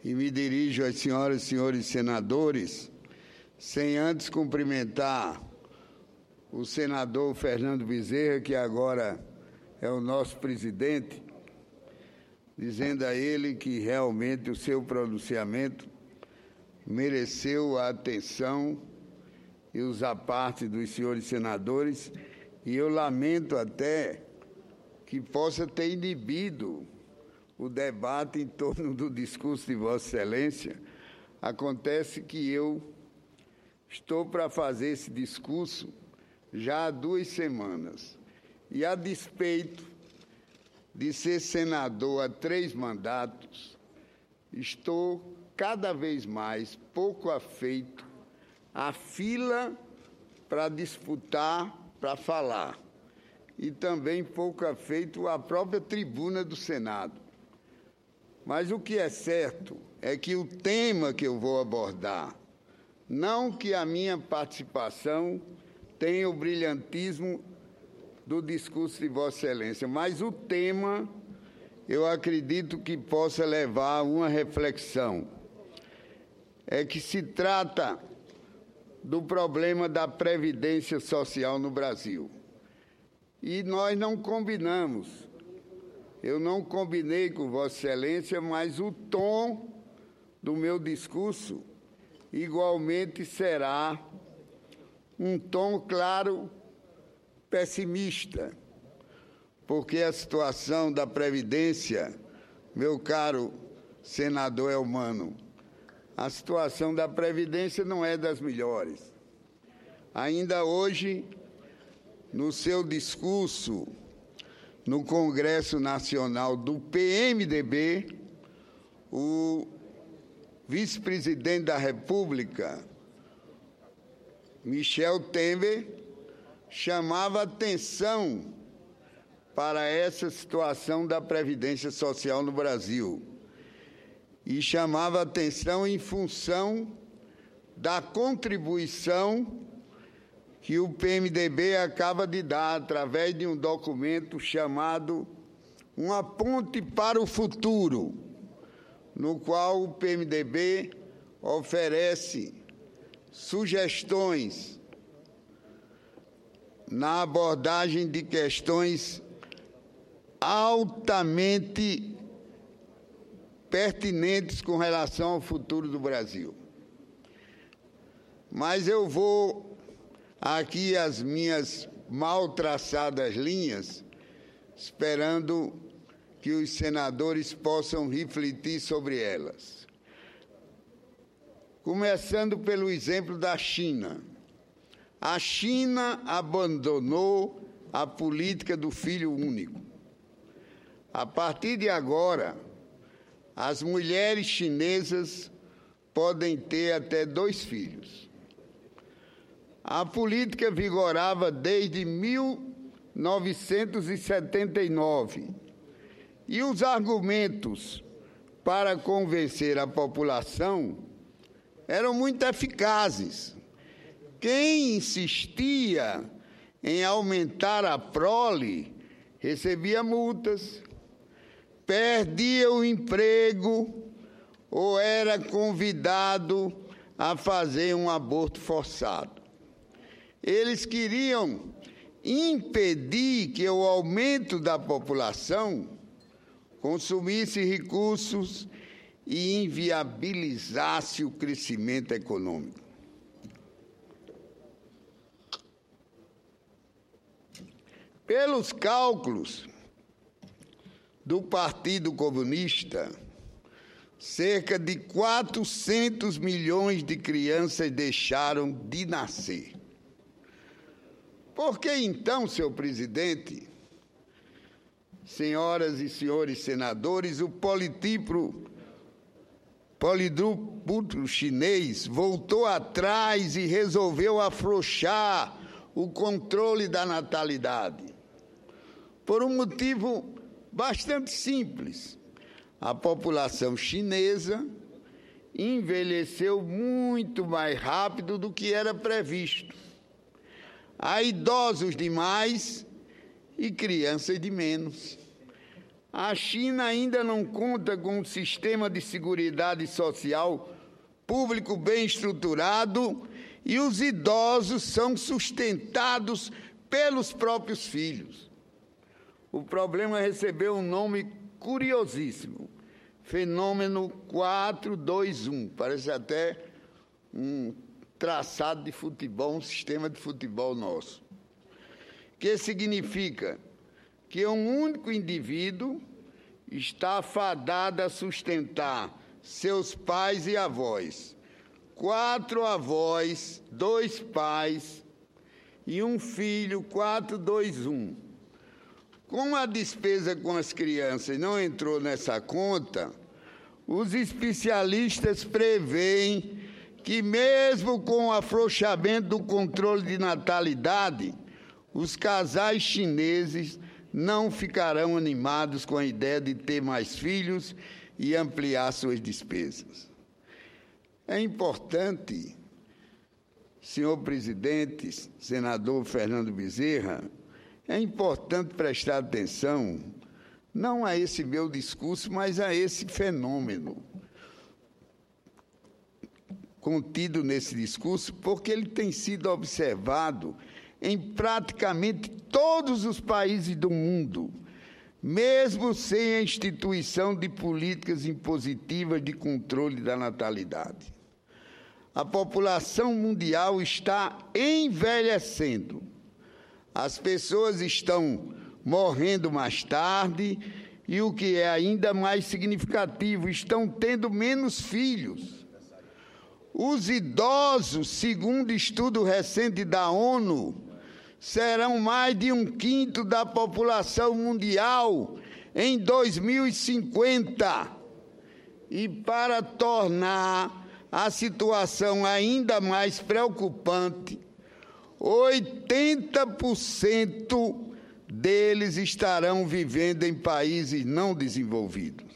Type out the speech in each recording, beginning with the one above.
e me dirijo às senhoras e senhores senadores, sem antes cumprimentar o senador Fernando Bezerra, que agora é o nosso presidente, dizendo a ele que realmente o seu pronunciamento mereceu a atenção e os apartes dos senhores senadores, e eu lamento até que possa ter inibido o debate em torno do discurso de Vossa Excelência. Acontece que eu estou para fazer esse discurso já há 2 semanas, e a despeito de ser senador há 3 mandatos, estou cada vez mais pouco afeito à fila para disputar, para falar, e também pouco afeito à própria tribuna do Senado. Mas o que é certo é que o tema que eu vou abordar, não que a minha participação tenha o brilhantismo do discurso de Vossa Excelência, mas o tema eu acredito que possa levar a uma reflexão. É que se trata do problema da Previdência Social no Brasil. E nós não combinamos. Eu não combinei com Vossa Excelência, mas o tom do meu discurso igualmente será um tom, claro, pessimista, porque a situação da Previdência, meu caro senador Elmano, a situação da Previdência não é das melhores. Ainda hoje, no seu discurso no Congresso Nacional do PMDB, o vice-presidente da República, Michel Temer, chamava atenção para essa situação da Previdência Social no Brasil. E chamava atenção em função da contribuição que o PMDB acaba de dar através de um documento chamado Uma Ponte para o Futuro, no qual o PMDB oferece sugestões na abordagem de questões altamente pertinentes com relação ao futuro do Brasil. Mas eu vou aqui as minhas mal traçadas linhas, esperando que os senadores possam refletir sobre elas. Começando pelo exemplo da China. A China abandonou a política do filho único. A partir de agora, as mulheres chinesas podem ter até 2 filhos. A política vigorava desde 1979 e os argumentos para convencer a população eram muito eficazes. Quem insistia em aumentar a prole recebia multas, perdia o emprego ou era convidado a fazer um aborto forçado. Eles queriam impedir que o aumento da população consumisse recursos e inviabilizasse o crescimento econômico. Pelos cálculos do Partido Comunista, cerca de 400 milhões de crianças deixaram de nascer. Por que então, senhor presidente, senhoras e senhores senadores, o polidrúpulo chinês voltou atrás e resolveu afrouxar o controle da natalidade? Por um motivo bastante simples. A população chinesa envelheceu muito mais rápido do que era previsto. Há idosos demais e crianças de menos. A China ainda não conta com um sistema de seguridade social público bem estruturado e os idosos são sustentados pelos próprios filhos. O problema recebeu um nome curiosíssimo, fenômeno 421, parece até um traçado de futebol, um sistema de futebol nosso, que significa que um único indivíduo está fadado a sustentar seus pais e avós, 4 avós, 2 pais e um filho, 421. Como a despesa com as crianças não entrou nessa conta, os especialistas preveem que mesmo com o afrouxamento do controle de natalidade, os casais chineses não ficarão animados com a ideia de ter mais filhos e ampliar suas despesas. É importante, senhor presidente, senador Fernando Bezerra, é importante prestar atenção, não a esse meu discurso, mas a esse fenômeno contido nesse discurso, porque ele tem sido observado em praticamente todos os países do mundo, mesmo sem a instituição de políticas impositivas de controle da natalidade. A população mundial está envelhecendo. As pessoas estão morrendo mais tarde e, o que é ainda mais significativo, estão tendo menos filhos. Os idosos, segundo estudo recente da ONU, serão mais de 1/5 da população mundial em 2050. E para tornar a situação ainda mais preocupante, 80% deles estarão vivendo em países não desenvolvidos.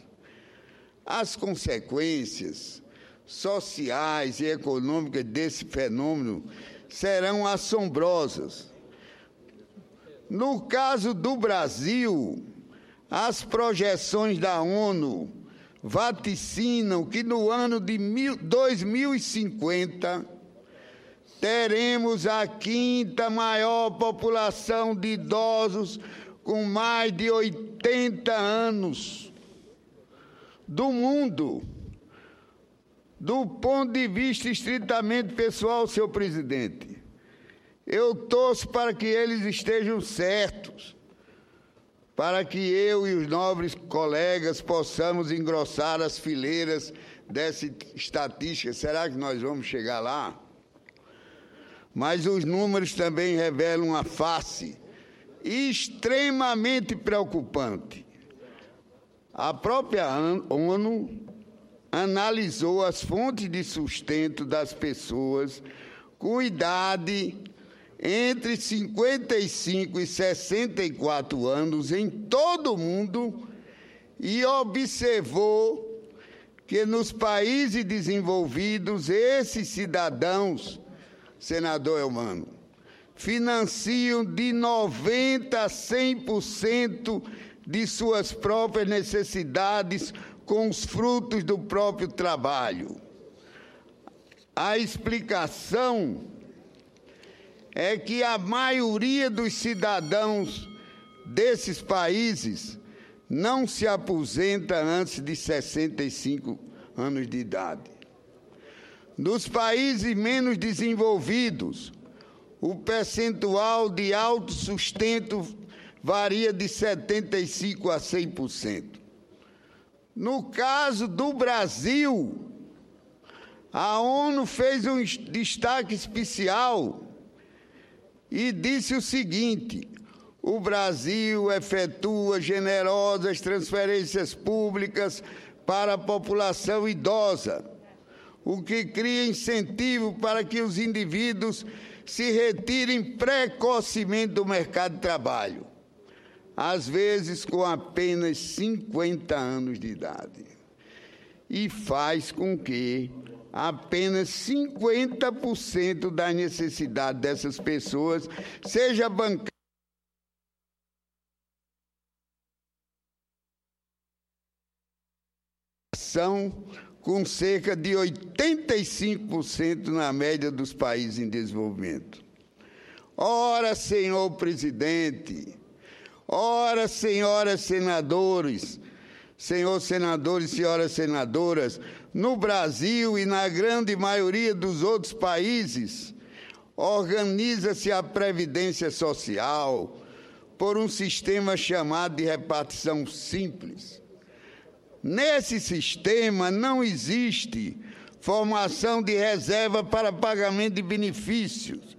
As consequências sociais e econômicas desse fenômeno serão assombrosas. No caso do Brasil, as projeções da ONU vaticinam que no ano de 2050 teremos a 5ª maior população de idosos com mais de 80 anos do mundo. Do ponto de vista estritamente pessoal, senhor presidente, eu torço para que eles estejam certos, para que eu e os nobres colegas possamos engrossar as fileiras dessa estatística. Será que nós vamos chegar lá? Mas os números também revelam uma face extremamente preocupante. A própria ONU analisou as fontes de sustento das pessoas com idade entre 55 e 64 anos em todo o mundo e observou que nos países desenvolvidos, esses cidadãos, senador Elmano, financiam de 90% a 100% de suas próprias necessidades com os frutos do próprio trabalho. A explicação é que a maioria dos cidadãos desses países não se aposenta antes de 65 anos de idade. Nos países menos desenvolvidos, o percentual de autossustento varia de 75% a 100%. No caso do Brasil, a ONU fez um destaque especial e disse o seguinte: o Brasil efetua generosas transferências públicas para a população idosa, o que cria incentivo para que os indivíduos se retirem precocemente do mercado de trabalho, às vezes com apenas 50 anos de idade, e faz com que apenas 50% da necessidade dessas pessoas seja bancada repartição com cerca de 85% na média dos países em desenvolvimento. Ora, senhor presidente, ora, senhoras senadores, senhores senadores e senhoras senadoras, no Brasil e na grande maioria dos outros países, organiza-se a Previdência Social por um sistema chamado de repartição simples. Nesse sistema não existe formação de reserva para pagamento de benefícios,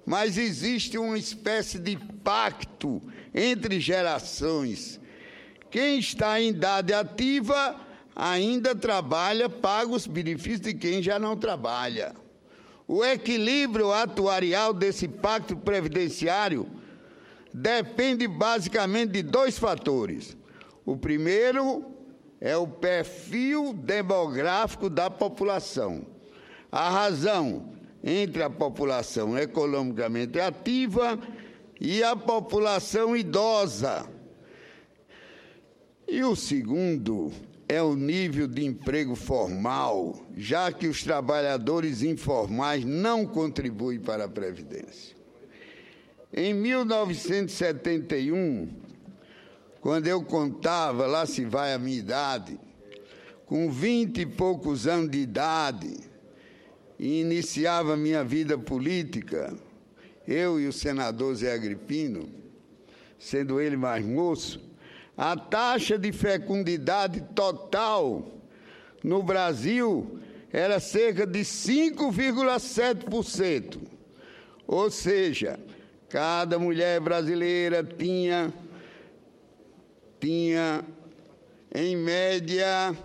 mas existe uma espécie de pacto entre gerações. Quem está em idade ativa ainda trabalha, paga os benefícios de quem já não trabalha. O equilíbrio atuarial desse pacto previdenciário depende basicamente de dois fatores. O primeiro é o perfil demográfico da população. A razão entre a população economicamente ativa e a população idosa. E o segundo é o nível de emprego formal, já que os trabalhadores informais não contribuem para a Previdência. Em 1971, quando eu contava, lá se vai a minha idade, com 20 e poucos anos de idade, e iniciava minha vida política, eu e o senador Zé Agripino, sendo ele mais moço, a taxa de fecundidade total no Brasil era cerca de 5,7%. Ou seja, cada mulher brasileira tinha em média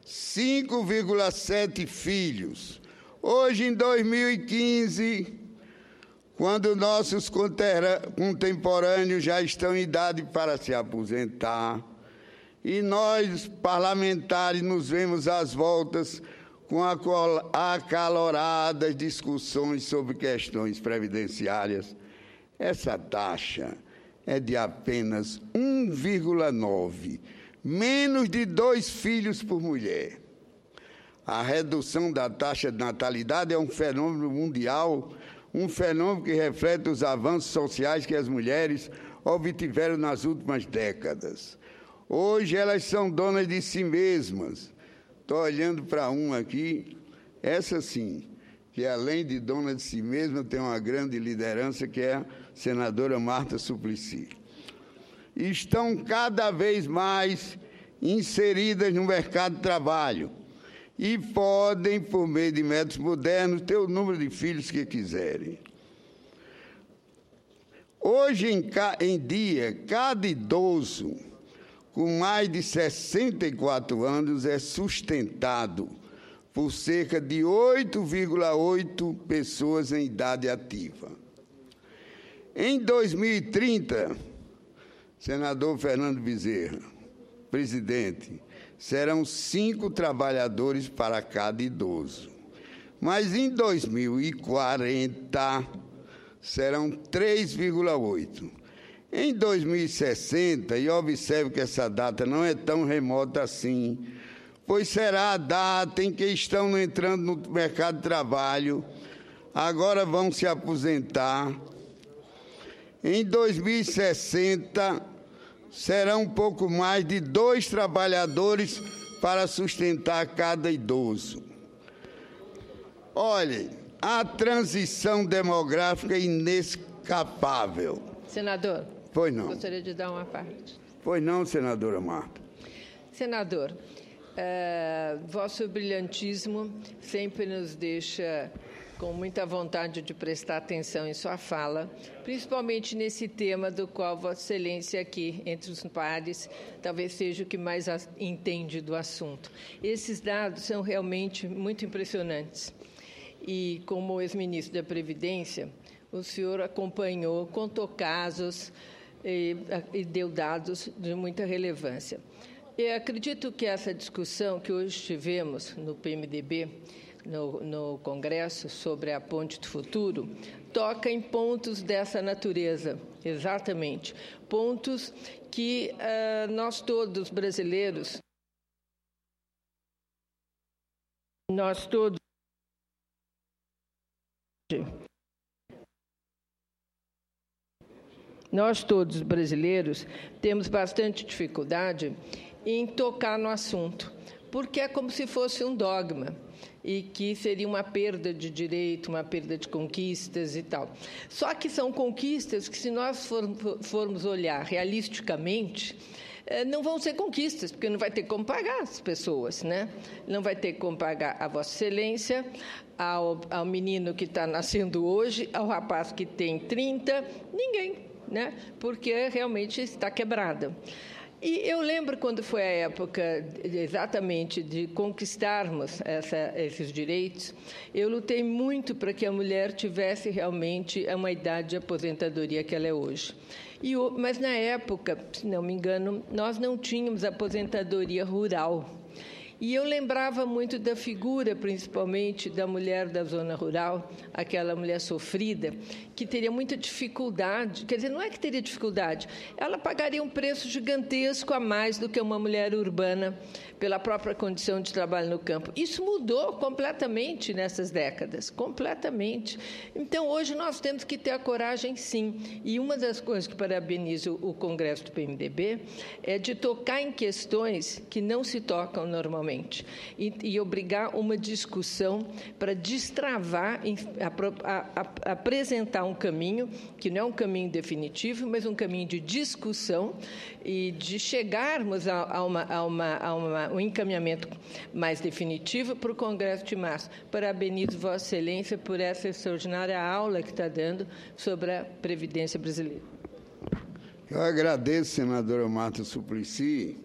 5,7 filhos. Hoje, em 2015, quando nossos contemporâneos já estão em idade para se aposentar, e nós, parlamentares, nos vemos às voltas com acaloradas discussões sobre questões previdenciárias, essa taxa é de apenas 1,9, menos de 2 filhos por mulher. A redução da taxa de natalidade é um fenômeno mundial, um fenômeno que reflete os avanços sociais que as mulheres obtiveram nas últimas décadas. Hoje elas são donas de si mesmas. Estou olhando para uma aqui, essa sim, que além de dona de si mesma, tem uma grande liderança, que é a senadora Marta Suplicy. Estão cada vez mais inseridas no mercado de trabalho e podem, por meio de métodos modernos, ter o número de filhos que quiserem. Hoje em dia, cada idoso com mais de 64 anos é sustentado por cerca de 8,8 pessoas em idade ativa. Em 2030, senador Fernando Bezerra, presidente, serão 5 trabalhadores para cada idoso. Mas em 2040, serão 3,8. Em 2060, e observe que essa data não é tão remota assim, pois será a data em que estão entrando no mercado de trabalho, agora vão se aposentar. Em 2060, serão um pouco mais de 2 trabalhadores para sustentar cada idoso. Olhem, a transição demográfica é inescapável. Senador, pois não. Gostaria de dar uma parte. Pois não, senadora Marta. Senador, vosso brilhantismo sempre nos deixa com muita vontade de prestar atenção em sua fala, principalmente nesse tema do qual Vossa Excelência aqui, entre os pares, talvez seja o que mais entende do assunto. Esses dados são realmente muito impressionantes. E, como ex-ministro da Previdência, o senhor acompanhou, contou casos e deu dados de muita relevância. Eu acredito que essa discussão que hoje tivemos no PMDB, no Congresso, sobre a Ponte do Futuro, toca em pontos dessa natureza, exatamente. Pontos que nós todos, brasileiros, Nós todos brasileiros temos bastante dificuldade em tocar no assunto, porque é como se fosse um dogma e que seria uma perda de direito, uma perda de conquistas e tal. Só que são conquistas que, se nós formos olhar realisticamente, não vão ser conquistas, porque não vai ter como pagar as pessoas, né? Não vai ter como pagar a Vossa Excelência, ao menino que está nascendo hoje, ao rapaz que tem 30, ninguém, né? Porque realmente está quebrada. E eu lembro quando foi a época exatamente de conquistarmos esses direitos, eu lutei muito para que a mulher tivesse realmente uma idade de aposentadoria que ela é hoje. Mas, na época, se não me engano, nós não tínhamos aposentadoria rural. E eu lembrava muito da figura, principalmente, da mulher da zona rural, aquela mulher sofrida, que teria muita dificuldade. Quer dizer, não é que teria dificuldade, ela pagaria um preço gigantesco a mais do que uma mulher urbana, pela própria condição de trabalho no campo. Isso mudou completamente nessas décadas, completamente. Então, hoje, nós temos que ter a coragem, sim. E uma das coisas que parabenizo o Congresso do PMDB é de tocar em questões que não se tocam normalmente e obrigar uma discussão para destravar, apresentar um caminho, que não é um caminho definitivo, mas um caminho de discussão e de chegarmos a um encaminhamento mais definitivo para o Congresso de março. Parabenizo Vossa Excelência por essa extraordinária aula que está dando sobre a Previdência brasileira. Eu agradeço, senadora Marta Suplicy.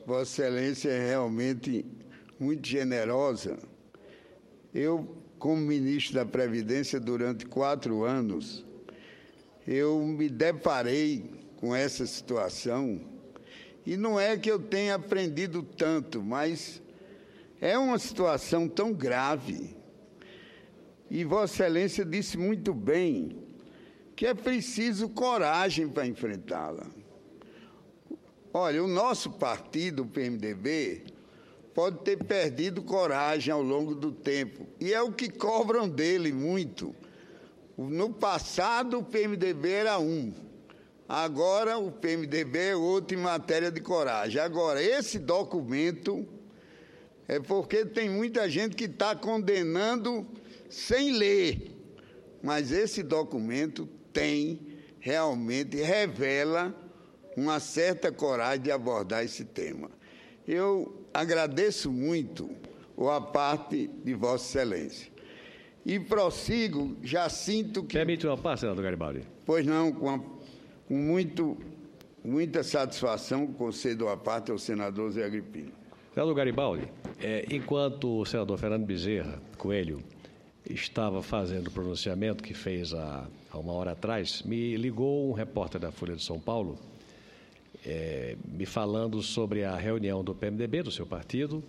Vossa Excelência é realmente muito generosa. Eu, como ministro da Previdência durante 4 anos, eu me deparei com essa situação, e não é que eu tenha aprendido tanto, mas é uma situação tão grave. E Vossa Excelência disse muito bem que é preciso coragem para enfrentá-la. Olha, o nosso partido, o PMDB, pode ter perdido coragem ao longo do tempo, e é o que cobram dele muito. No passado, o PMDB era um. Agora, o PMDB é outro em matéria de coragem. Agora, esse documento é porque tem muita gente que está condenando sem ler. Mas esse documento realmente revela uma certa coragem de abordar esse tema. Eu agradeço muito a parte de Vossa Excelência. E prossigo, já sinto que... Permite uma parte, senador Garibaldi? Pois não, com muita satisfação, concedo a parte ao senador Zé Agripino. Senador Garibaldi, enquanto o senador Fernando Bezerra Coelho estava fazendo o pronunciamento que fez há 1 hora atrás, me ligou um repórter da Folha de São Paulo, me falando sobre a reunião do PMDB, do seu partido,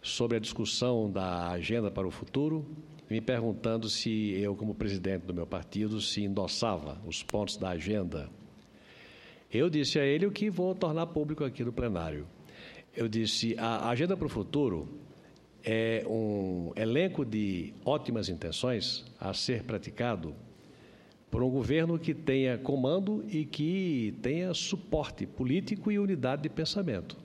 sobre a discussão da agenda para o futuro, me perguntando se eu, como presidente do meu partido, se endossava os pontos da agenda. Eu disse a ele o que vou tornar público aqui no plenário. Eu disse, a agenda para o futuro é um elenco de ótimas intenções a ser praticado por um governo que tenha comando e que tenha suporte político e unidade de pensamento.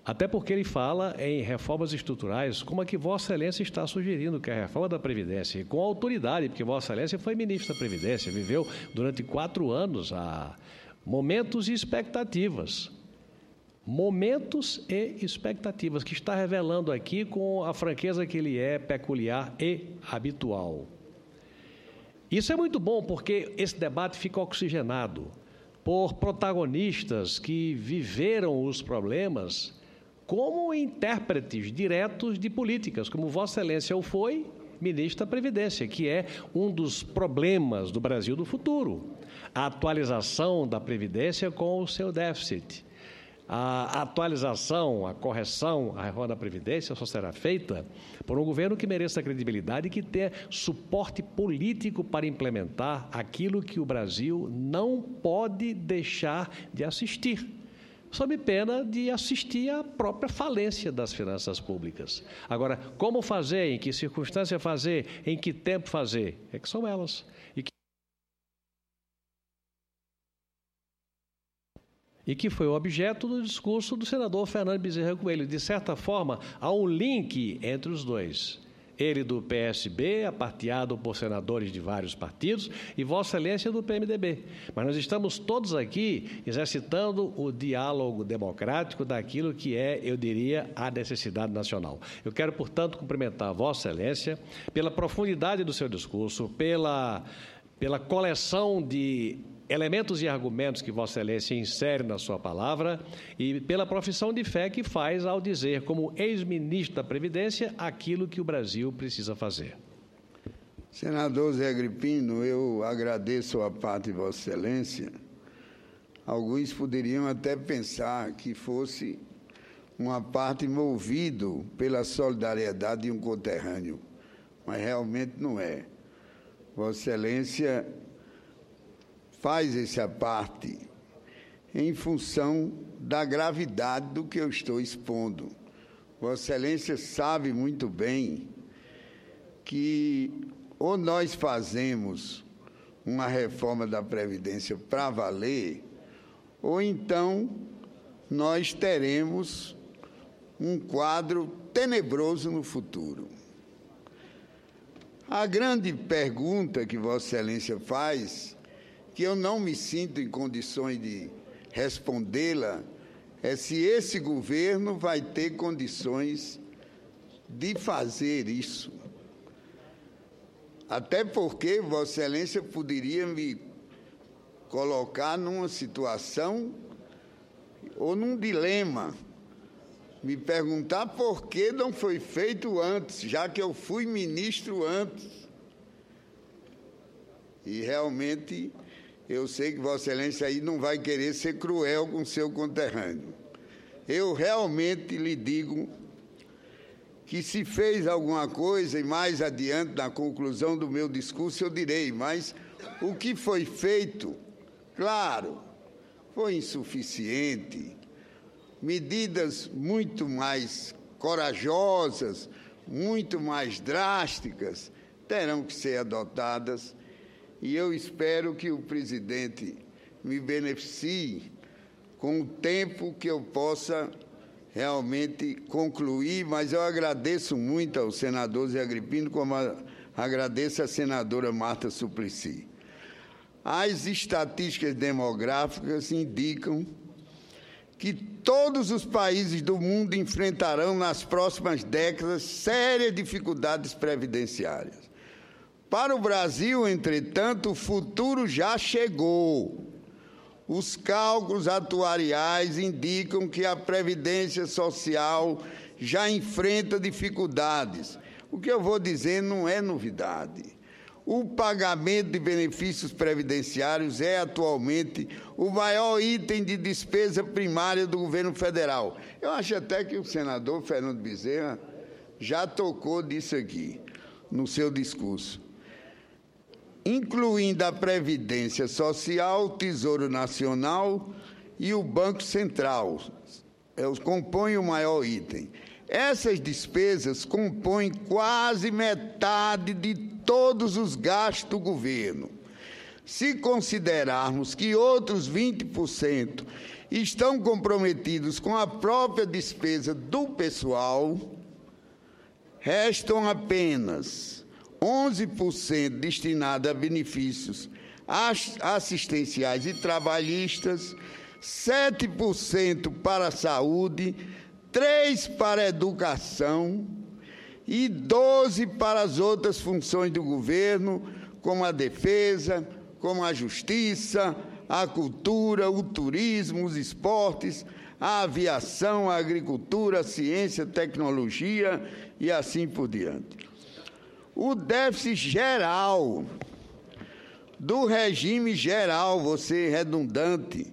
Até porque ele fala em reformas estruturais, como a que Vossa Excelência está sugerindo, que é a reforma da Previdência, e com autoridade, porque Vossa Excelência foi ministro da Previdência, viveu durante 4 anos a momentos e expectativas. Momentos e expectativas, que está revelando aqui com a franqueza que ele é peculiar e habitual. Isso é muito bom, porque esse debate fica oxigenado por protagonistas que viveram os problemas como intérpretes diretos de políticas, como Vossa Excelência o foi, ministro da Previdência, que é um dos problemas do Brasil do futuro. A atualização da Previdência com o seu déficit. A atualização, a correção, a reforma da Previdência só será feita por um governo que mereça credibilidade e que tenha suporte político para implementar aquilo que o Brasil não pode deixar de assistir, sob pena de assistir à própria falência das finanças públicas. Agora, como fazer, em que circunstância fazer, em que tempo fazer, é que são elas. E que foi o objeto do discurso do senador Fernando Bezerra Coelho. De certa forma, há um link entre os dois. Ele do PSB, aparteado por senadores de vários partidos, e Vossa Excelência do PMDB. Mas nós estamos todos aqui exercitando o diálogo democrático daquilo que é, eu diria, a necessidade nacional. Eu quero, portanto, cumprimentar Vossa Excelência pela profundidade do seu discurso, pela coleção de elementos e argumentos que Vossa Excelência insere na sua palavra e pela profissão de fé que faz ao dizer, como ex-ministro da Previdência, aquilo que o Brasil precisa fazer. Senador Zé Agripino, eu agradeço a parte de Vossa Excelência. Alguns poderiam até pensar que fosse uma parte movido pela solidariedade de um conterrâneo, mas realmente não é. Vossa Excelência faz essa parte em função da gravidade do que eu estou expondo. Vossa Excelência sabe muito bem que ou nós fazemos uma reforma da Previdência para valer, ou então nós teremos um quadro tenebroso no futuro. A grande pergunta que Vossa Excelência faz, que eu não me sinto em condições de respondê-la, é se esse governo vai ter condições de fazer isso. Até porque Vossa Excelência poderia me colocar numa situação ou num dilema, me perguntar por que não foi feito antes, já que eu fui ministro antes. E realmente eu sei que Vossa Excelência aí não vai querer ser cruel com seu conterrâneo. Eu realmente lhe digo que se fez alguma coisa, e mais adiante, na conclusão do meu discurso, eu direi, mas o que foi feito, claro, foi insuficiente. Medidas muito mais corajosas, muito mais drásticas, terão que ser adotadas. E eu espero que o presidente me beneficie com o tempo que eu possa realmente concluir, mas eu agradeço muito ao senador Zé Agripino, como agradeço à senadora Marta Suplicy. As estatísticas demográficas indicam que todos os países do mundo enfrentarão nas próximas décadas sérias dificuldades previdenciárias. Para o Brasil, entretanto, o futuro já chegou. Os cálculos atuariais indicam que a Previdência Social já enfrenta dificuldades. O que eu vou dizer não é novidade. O pagamento de benefícios previdenciários é atualmente o maior item de despesa primária do governo federal. Eu acho até que o senador Fernando Bezerra já tocou disso aqui no seu discurso. Incluindo a Previdência Social, o Tesouro Nacional e o Banco Central. Compõem o maior item. Essas despesas compõem quase metade de todos os gastos do governo. Se considerarmos que outros 20% estão comprometidos com a própria despesa do pessoal, restam apenas 11% destinado a benefícios assistenciais e trabalhistas, 7% para a saúde, 3% para a educação e 12% para as outras funções do governo, como a defesa, como a justiça, a cultura, o turismo, os esportes, a aviação, a agricultura, a ciência, a tecnologia e assim por diante. O déficit geral, do regime geral, vou ser redundante,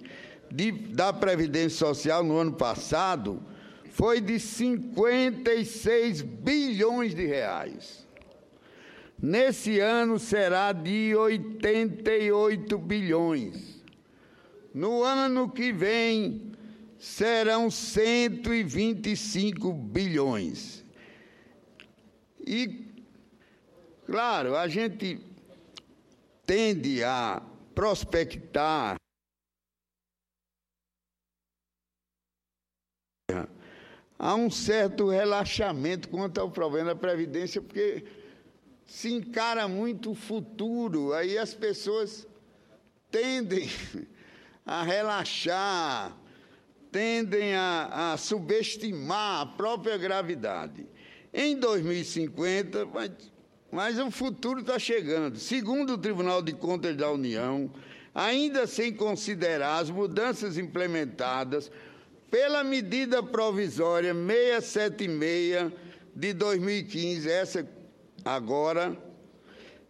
da Previdência Social no ano passado, foi de 56 bilhões de reais. Nesse ano será de 88 bilhões. No ano que vem serão 125 bilhões. E, claro, a gente tende a prospectar há um certo relaxamento quanto ao problema da Previdência, porque se encara muito o futuro, aí as pessoas tendem a relaxar, tendem a subestimar a própria gravidade. Em 2050, mas o futuro está chegando. Segundo o Tribunal de Contas da União, ainda sem considerar as mudanças implementadas pela medida provisória 676 de 2015, essa agora,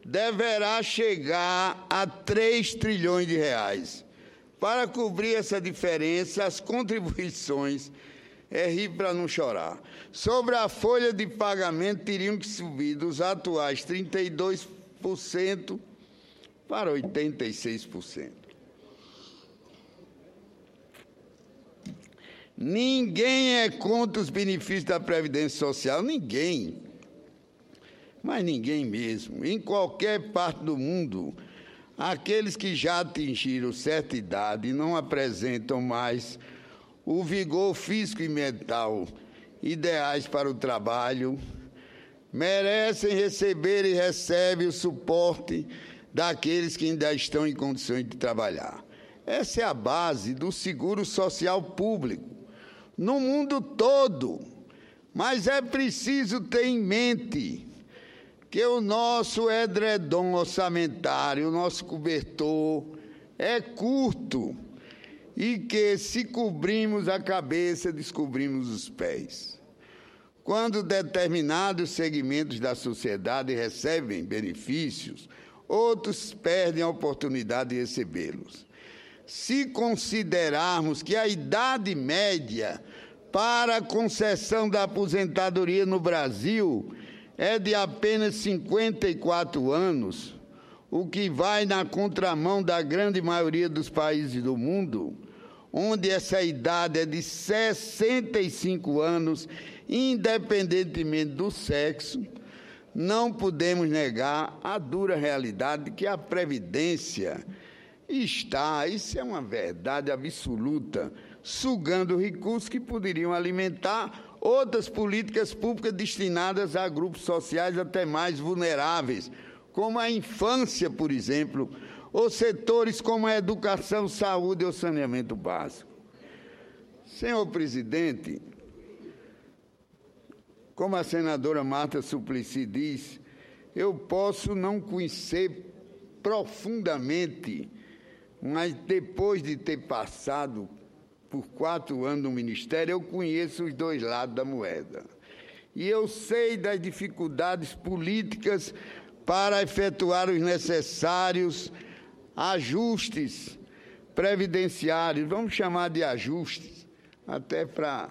deverá chegar a 3 trilhões de reais. Para cobrir essa diferença, as contribuições, rir para não chorar, sobre a folha de pagamento teriam que subir dos atuais 32% para 86%. Ninguém é contra os benefícios da Previdência Social, ninguém. Mas ninguém mesmo. Em qualquer parte do mundo, aqueles que já atingiram certa idade e não apresentam mais o vigor físico e mental ideais para o trabalho, merecem receber e recebem o suporte daqueles que ainda estão em condições de trabalhar. Essa é a base do seguro social público no mundo todo. Mas é preciso ter em mente que o nosso edredom orçamentário, o nosso cobertor, é curto e que, se cobrimos a cabeça, descobrimos os pés. Quando determinados segmentos da sociedade recebem benefícios, outros perdem a oportunidade de recebê-los. Se considerarmos que a idade média para a concessão da aposentadoria no Brasil é de apenas 54 anos, o que vai na contramão da grande maioria dos países do mundo, onde essa idade é de 65 anos, independentemente do sexo, não podemos negar a dura realidade de que a Previdência está, isso é uma verdade absoluta, sugando recursos que poderiam alimentar outras políticas públicas destinadas a grupos sociais até mais vulneráveis, como a infância, por exemplo, ou setores como a educação, saúde ou saneamento básico. Senhor presidente, como a senadora Marta Suplicy diz, eu posso não conhecer profundamente, mas depois de ter passado por 4 anos no Ministério, eu conheço os dois lados da moeda. E eu sei das dificuldades políticas para efetuar os necessários ajustes previdenciários, vamos chamar de ajustes, até para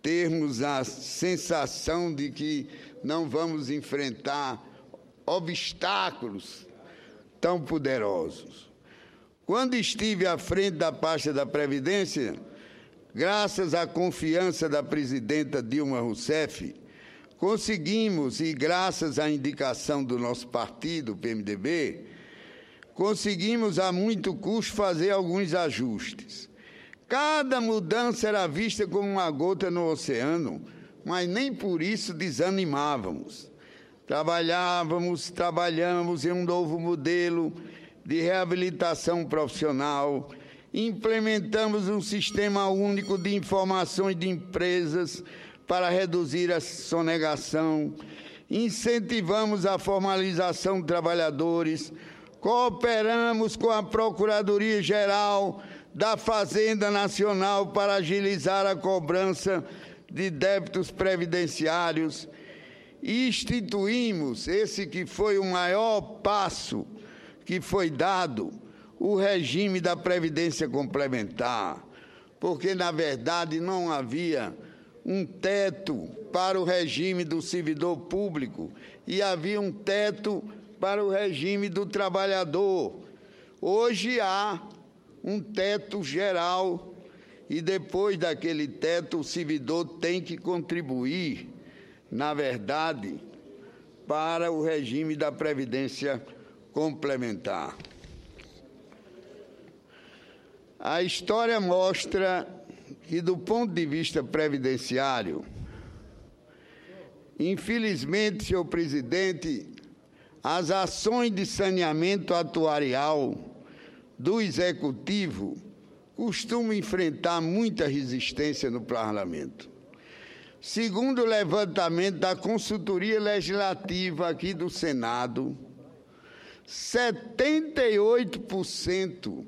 termos a sensação de que não vamos enfrentar obstáculos tão poderosos. Quando estive à frente da pasta da Previdência, graças à confiança da presidenta Dilma Rousseff, conseguimos, e graças à indicação do nosso partido, o PMDB, conseguimos a muito custo fazer alguns ajustes. Cada mudança era vista como uma gota no oceano, mas nem por isso desanimávamos. Trabalhamos em um novo modelo de reabilitação profissional, implementamos um sistema único de informações de empresas para reduzir a sonegação, incentivamos a formalização de trabalhadores, cooperamos com a Procuradoria-Geral da Fazenda Nacional para agilizar a cobrança de débitos previdenciários, e instituímos, esse que foi o maior passo que foi dado, o regime da Previdência Complementar, porque, na verdade, não havia um teto para o regime do servidor público e havia um teto para o regime do trabalhador. Hoje há um teto geral e depois daquele teto o servidor tem que contribuir, na verdade, para o regime da Previdência complementar. A história mostra que, do ponto de vista previdenciário, infelizmente, senhor presidente, as ações de saneamento atuarial do Executivo costumam enfrentar muita resistência no Parlamento. Segundo o levantamento da Consultoria Legislativa aqui do Senado, 78%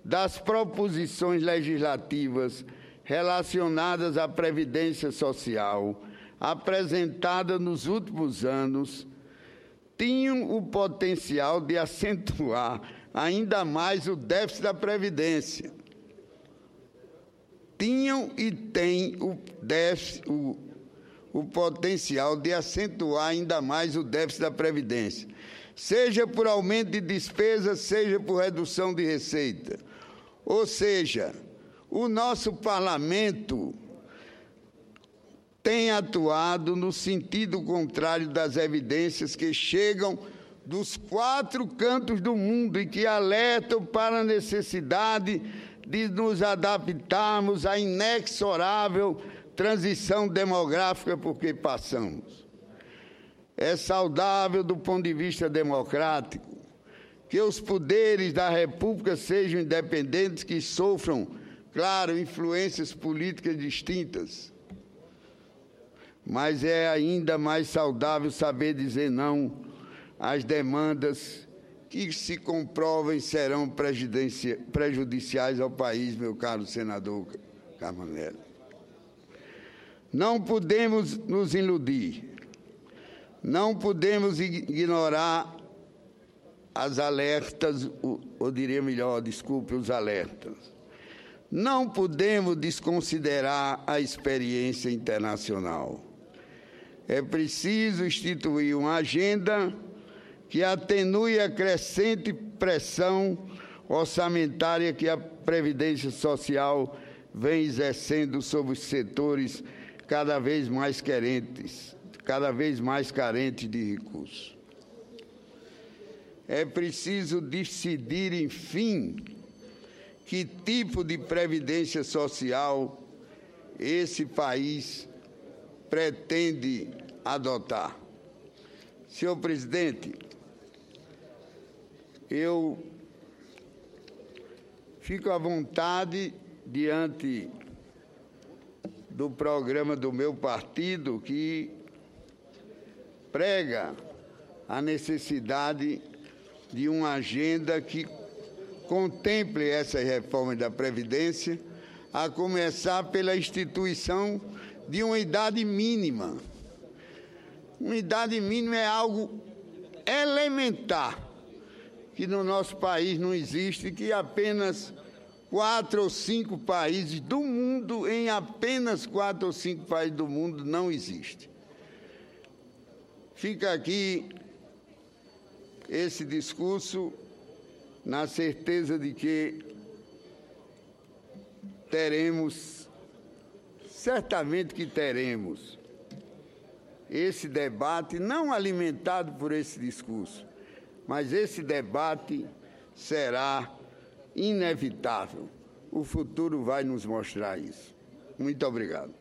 das proposições legislativas relacionadas à Previdência Social apresentadas nos últimos anos tinham o potencial de acentuar ainda mais o déficit da Previdência. Tinham e têm o potencial de acentuar ainda mais o déficit da Previdência, seja por aumento de despesas, seja por redução de receita. Ou seja, o nosso parlamento tem atuado no sentido contrário das evidências que chegam dos 4 cantos do mundo e que alertam para a necessidade de nos adaptarmos à inexorável transição demográfica por que passamos. É saudável do ponto de vista democrático que os poderes da República sejam independentes, que sofram, claro, influências políticas distintas. Mas é ainda mais saudável saber dizer não às demandas que se comprovem serão prejudiciais ao país, meu caro senador Carmanelli. Não podemos nos iludir, não podemos ignorar as alertas, ou diria melhor, desculpe, os alertas. Não podemos desconsiderar a experiência internacional. É preciso instituir uma agenda que atenue a crescente pressão orçamentária que a Previdência Social vem exercendo sobre os setores cada vez mais carentes de recursos. É preciso decidir, enfim, que tipo de previdência social esse país pretende adotar. Senhor presidente, eu fico à vontade diante do programa do meu partido, que prega a necessidade de uma agenda que contemple essa reforma da Previdência, a começar pela instituição de uma idade mínima. Uma idade mínima é algo elementar, que no nosso país não existe, que apenas 4 ou 5 países do mundo, em apenas 4 ou 5 países do mundo, não existe. Fica aqui esse discurso na certeza de que certamente que teremos esse debate, não alimentado por esse discurso, mas esse debate será inevitável. O futuro vai nos mostrar isso. Muito obrigado.